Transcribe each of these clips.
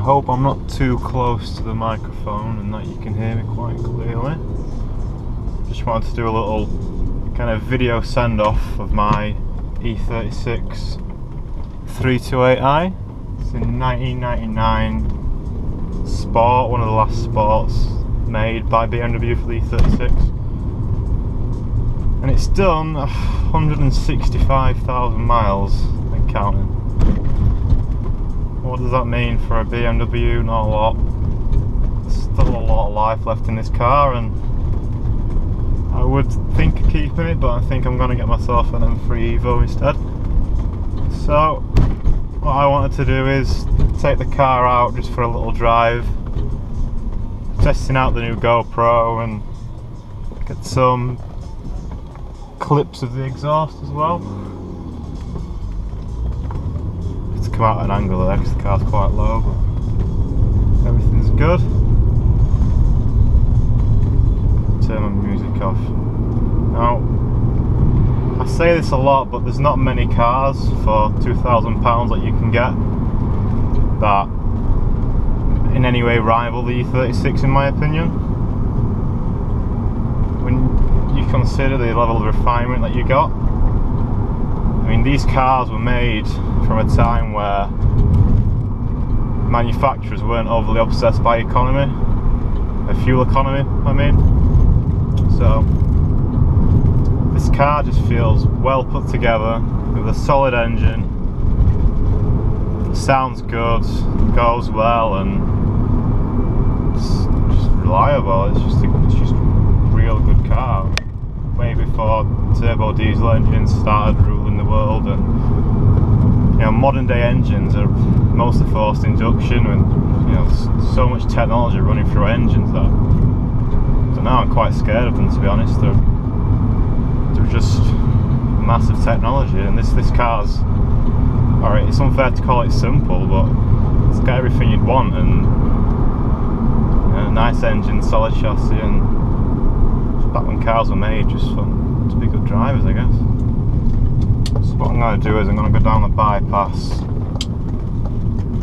hope I'm not too close to the microphone and that you can hear me quite clearly. Just wanted to do a little kind of video send-off of my E36 328i. It's a 1999 Sport, one of the last sports made by BMW for the E36. And it's done 165,000 miles and counting. What does that mean for a BMW? Not a lot. Still a lot of life left in this car, and I would think of keeping it, but I think I'm going to get myself an M3 Evo instead. So what I wanted to do is take the car out just for a little drive, testing out the new GoPro and get some clips of the exhaust as well. It's come out at an angle there because the car's quite low, but everything's good. Turn my music off. Now, I say this a lot, but there's not many cars for £2,000 that you can get that in any way rival the E36 in my opinion. When you consider the level of refinement that you got, I mean, these cars were made from a time where manufacturers weren't overly obsessed by economy, fuel economy I mean. So this car just feels well put together with a solid engine, sounds good, goes well, and it's just reliable. It's just a real good car. Way before turbo diesel engines started ruling the world, and you know, modern day engines are mostly forced induction, and you know, so much technology running through engines that I don't know, I'm quite scared of them, to be honest. They're just massive technology, and this car's alright. It's unfair to call it simple, but it's got everything you'd want, and you know, nice engine, solid chassis, and back when cars were made just to be good drivers, I guess. So what I'm going to do is I'm going to go down the bypass.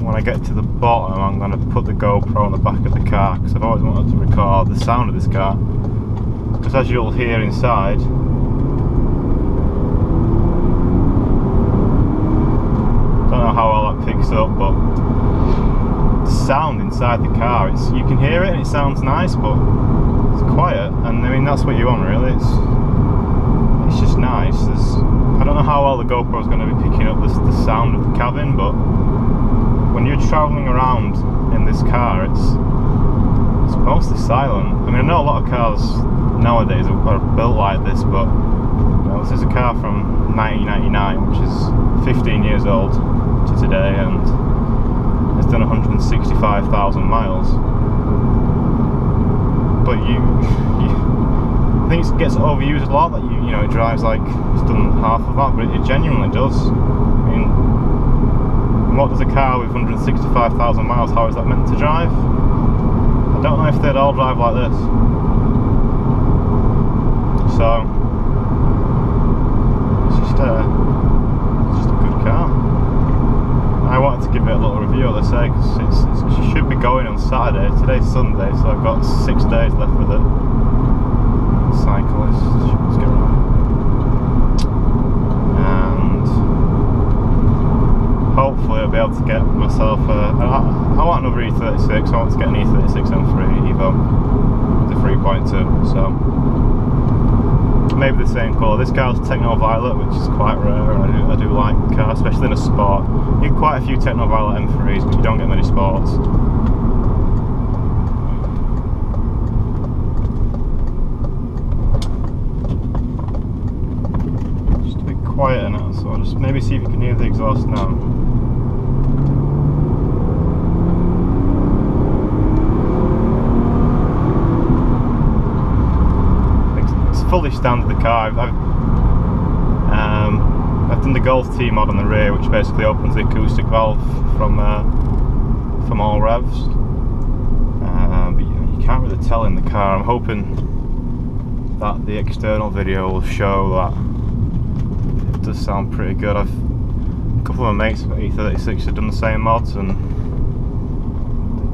When I get to the bottom, I'm going to put the GoPro on the back of the car, because I've always wanted to record the sound of this car, because as you'll hear inside, don't know how well that picks up, but the sound inside the car, you can hear it and it sounds nice, but it's quiet, and I mean, that's what you want really. It's just nice. I don't know how well the GoPro is going to be picking up the sound of the cabin, but when you're travelling around in this car, it's mostly silent. I mean, I know a lot of cars nowadays are built like this, but you know, this is a car from 1999, which is 15 years old to today, and it's done 165,000 miles. But I think it gets overused a lot, that you know, it drives like it's done half of that, but it genuinely does. I mean, what does a car with 165,000 miles, how is that meant to drive? I don't know if they'd all drive like this. So it's just a good car. I wanted to give it a little review, as I say, because it should be going on Saturday. Today's Sunday, so I've got 6 days left with it. Cyclist, let's get around. And hopefully I'll be able to get myself I want another E36. I want to get an E36 M3 Evo, the 3.2. So maybe the same colour. This car's Techno Violet, which is quite rare, and I do like the car, especially in a sport. You get quite a few Techno Violet M3s, but you don't get many sports. Just a bit quieter now, so I'll just maybe see if you can hear the exhaust now. Fully standard the car. I've done the Golf T mod on the rear, which basically opens the acoustic valve from all revs. But you can't really tell in the car. I'm hoping that the external video will show that it does sound pretty good. A couple of my mates at E36 have done the same mods, and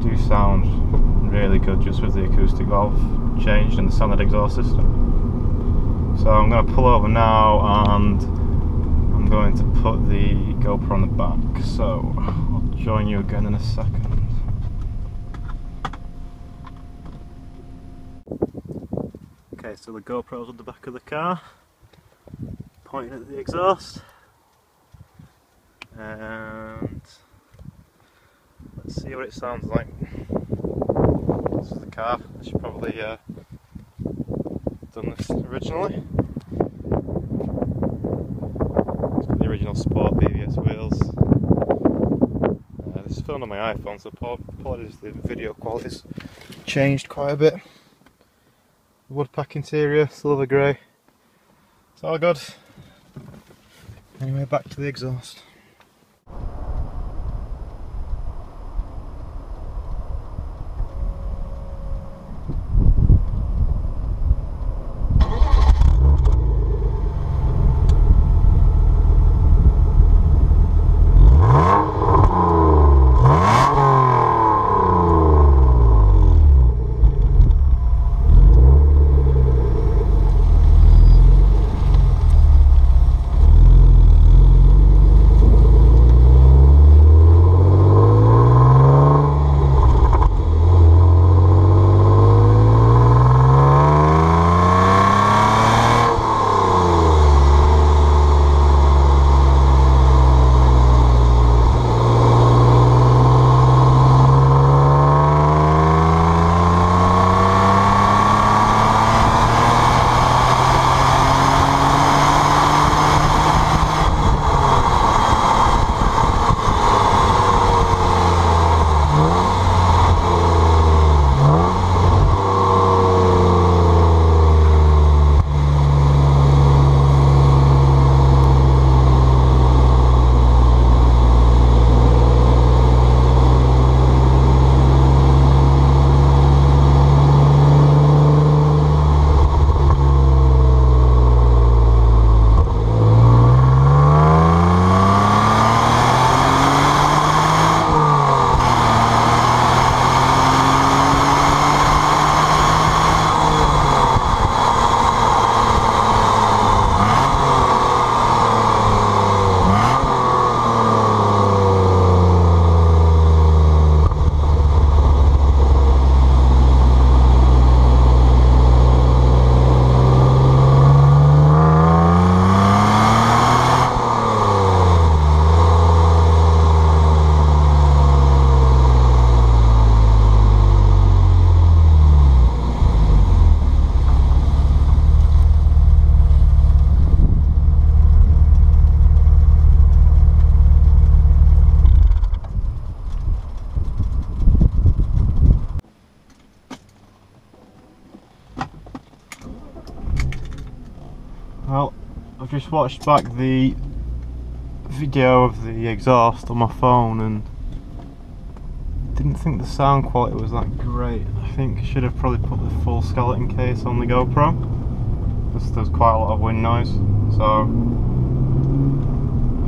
do sound really good just with the acoustic valve changed and the standard exhaust system. So I'm going to pull over now and I'm going to put the GoPro on the back, so I'll join you again in a second. Okay, so the GoPro's on the back of the car, pointing at the exhaust, and let's see what it sounds like. This is the car. I should probably done this originally. It's got the original Sport BBS wheels. This is filmed on my iPhone, so apologies, the video quality's changed quite a bit. Wood pack interior, silver grey. It's all good. Anyway, back to the exhaust. Well, I've just watched back the video of the exhaust on my phone and didn't think the sound quality was that great. I think I should have probably put the full skeleton case on the GoPro, because there's quite a lot of wind noise, so I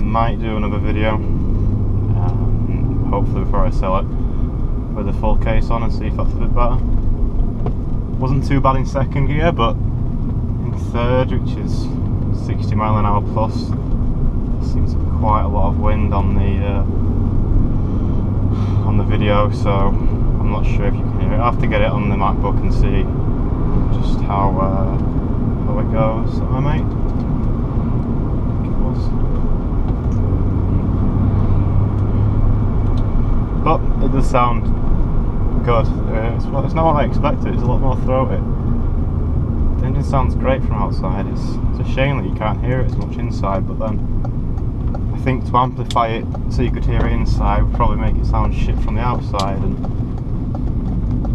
might do another video, hopefully before I sell it, with the full case on and see if that's a bit better. Wasn't too bad in second gear, but in third, which is 60 mph plus, seems to be quite a lot of wind on the video, so I'm not sure if you can hear it. I have to get it on the MacBook and see just how it goes. Am I, mate? I think it was. But it does sound good. It's not what I expected. It's a lot more throaty. The engine sounds great from outside. It's a shame that you can't hear it as much inside, but then I think to amplify it so you could hear it inside would probably make it sound shit from the outside, and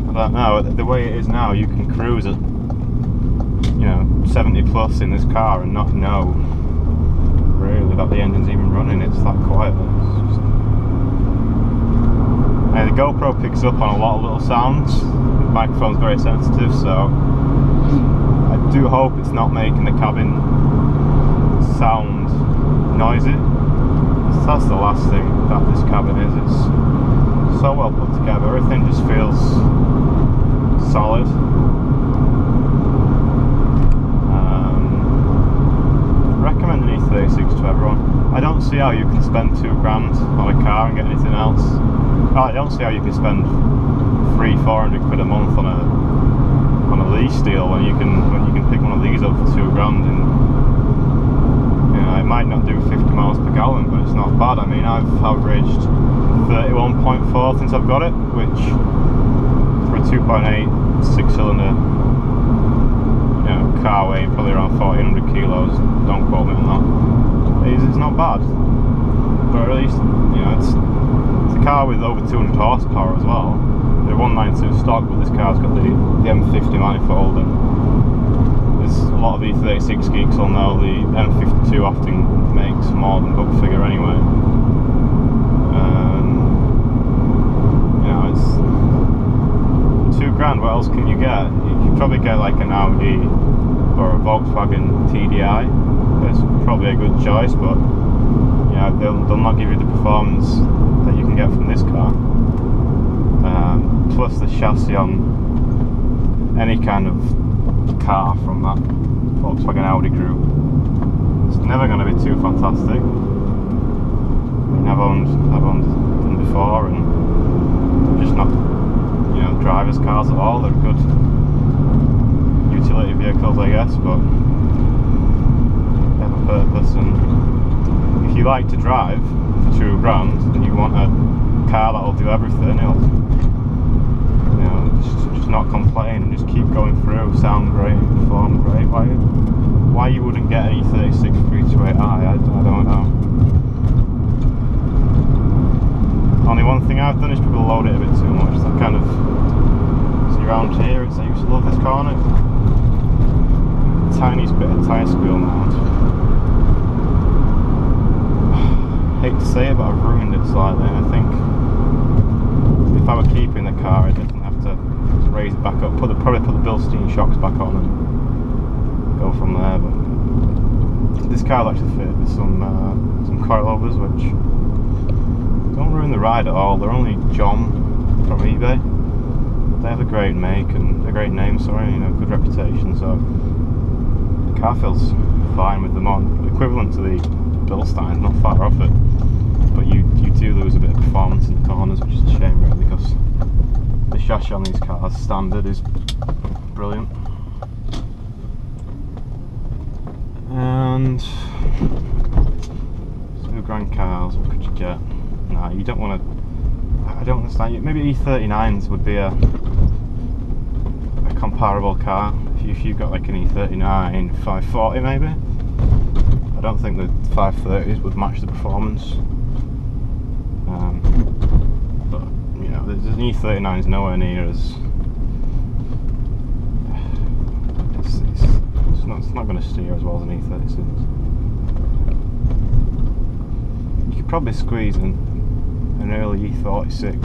I don't know, the way it is now you can cruise at, you know, 70 plus in this car and not know really that the engine's even running. It's that quiet. The GoPro picks up on a lot of little sounds. The microphone's very sensitive, so I do hope it's not making the cabin sound noisy. That's the last thing that this cabin is. It's so well put together. Everything just feels solid. Recommend an E36 to everyone. I don't see how you can spend £2 grand on a car and get anything else. I don't see how you can spend 300-400 quid a month on a lease deal when you can pick one of these up for £2 grand. And you know, it might not do 50 miles per gallon, but it's not bad. I mean, I've averaged 31.4 since I've got it, which for a 2.8 6-cylinder, you know, car weighing probably around 1400 kilos. Don't quote me on that. It's not bad, but at least, you know, it's a car with over 200 horsepower as well. The 192 stock, but this car's got the M50 manifold, and there's a lot of E36 geeks will know the M52 often makes more than book figure anyway. You know, it's £2 grand. What else can you get? You can probably get like an Audi or a Volkswagen TDI. It's probably a good choice, but you know, they'll not give you the performance that you can get from this car. Plus the chassis on any kind of car from that Volkswagen Audi group, it's never going to be too fantastic. I mean, I've owned them before, and they're just not, you know, drivers' cars at all. They're good utility vehicles, I guess, but they have a purpose. And if you like to drive for £2 grand and you want a car that'll do everything, it'll, you know, just not complain and just keep going through, sound great, perform great. Why you wouldn't get an E36 328i, I don't know. Only one thing I've done is probably load it a bit too much. So I kind of see around here, I used to love this corner. Tiniest bit of tyre squeal mount. Hate to say it, but I've ruined it slightly, and I think if I were keeping the car, I'd definitely have to raise it back up, probably put the Bilstein shocks back on and go from there. But this car actually fitted with some coilovers, which don't ruin the ride at all. They're only John from eBay. They have a great make and a great name, sorry, you know, good reputation. So the car feels fine with them on, equivalent to the Bilstein, not far off it. But you do lose a bit of performance in the corners, which is a shame really, because the chassis on these cars standard is brilliant. And £2 grand cars, what could you get? Nah, you don't want to. I don't understand. Maybe E39s would be a comparable car. If you've got like an E39 540 maybe. I don't think the 530s would match the performance. But you know, there's an E39's nowhere near as. It's not going to steer as well as an E36. You could probably squeeze in an early E36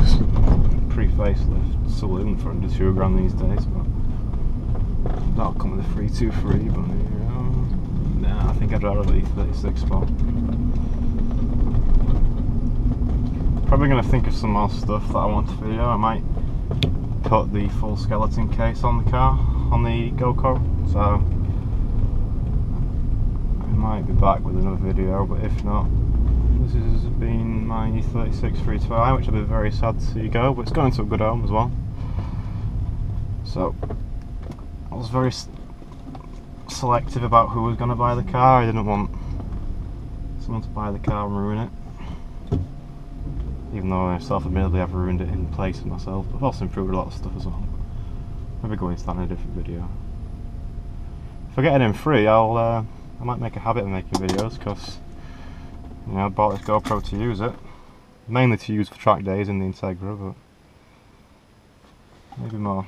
pre-facelift saloon for under £2 grand these days, but that'll come with a 323. But nah, I think I'd rather the E36 spot. Probably going to think of some more stuff that I want to video. I might put the full skeleton case on the car, on the GoCo, so I might be back with another video, but if not, this has been my E36 328i, which I'll be very sad to see go, but it's going to a good home as well. So I was very selective about who was going to buy the car. I didn't want someone to buy the car and ruin it, even though I self-admittedly have ruined it in place of myself. I've also improved a lot of stuff as well. Maybe go into that in a different video. If I get an M3, I might make a habit of making videos, because you know, I bought this GoPro to use it, mainly to use for track days in the Integra, but maybe more.